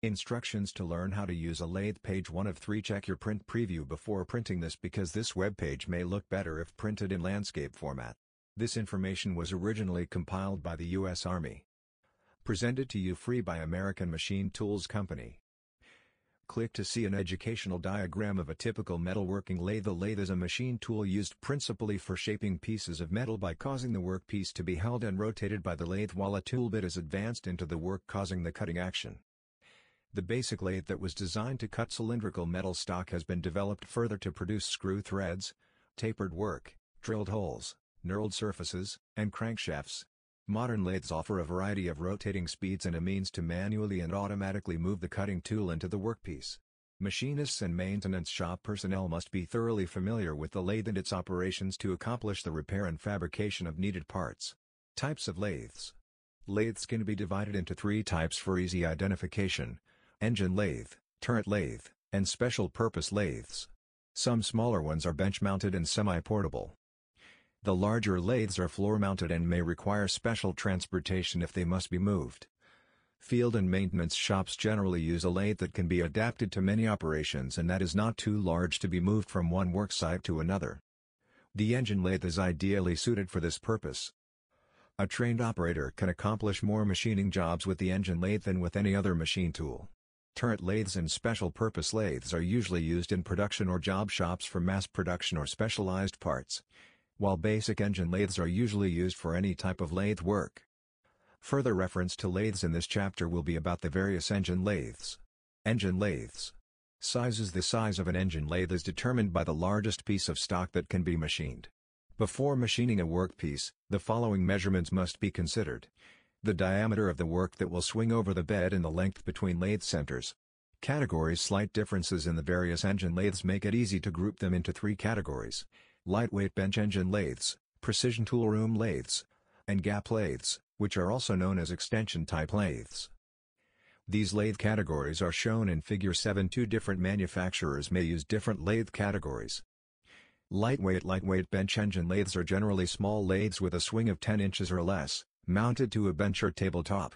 Instructions to learn how to use a lathe. Page 1 of 3. Check your print preview before printing this because this web page may look better if printed in landscape format. This information was originally compiled by the U.S. Army. Presented to you free by American Machine Tools Company. Click to see an educational diagram of a typical metalworking lathe. A lathe is a machine tool used principally for shaping pieces of metal by causing the workpiece to be held and rotated by the lathe while a tool bit is advanced into the work, causing the cutting action. The basic lathe that was designed to cut cylindrical metal stock has been developed further to produce screw threads, tapered work, drilled holes, knurled surfaces, and crankshafts. Modern lathes offer a variety of rotating speeds and a means to manually and automatically move the cutting tool into the workpiece. Machinists and maintenance shop personnel must be thoroughly familiar with the lathe and its operations to accomplish the repair and fabrication of needed parts. Types of lathes. Lathes can be divided into 3 types for easy identification: engine lathe, turret lathe, and special purpose lathes. Some smaller ones are bench-mounted and semi-portable. The larger lathes are floor-mounted and may require special transportation if they must be moved. Field and maintenance shops generally use a lathe that can be adapted to many operations and that is not too large to be moved from one worksite to another. The engine lathe is ideally suited for this purpose. A trained operator can accomplish more machining jobs with the engine lathe than with any other machine tool. Turret lathes and special-purpose lathes are usually used in production or job shops for mass production or specialized parts, while basic engine lathes are usually used for any type of lathe work. Further reference to lathes in this chapter will be about the various engine lathes. Engine lathes. Sizes. The size of an engine lathe is determined by the largest piece of stock that can be machined. Before machining a workpiece, the following measurements must be considered: the diameter of the work that will swing over the bed and the length between lathe centers. Categories. Slight differences in the various engine lathes make it easy to group them into 3 categories: lightweight bench engine lathes, precision tool room lathes, and gap lathes, which are also known as extension-type lathes. These lathe categories are shown in Figure 7. 2 different manufacturers may use different lathe categories. Lightweight bench engine lathes are generally small lathes with a swing of 10 inches or less, mounted to a bench or tabletop.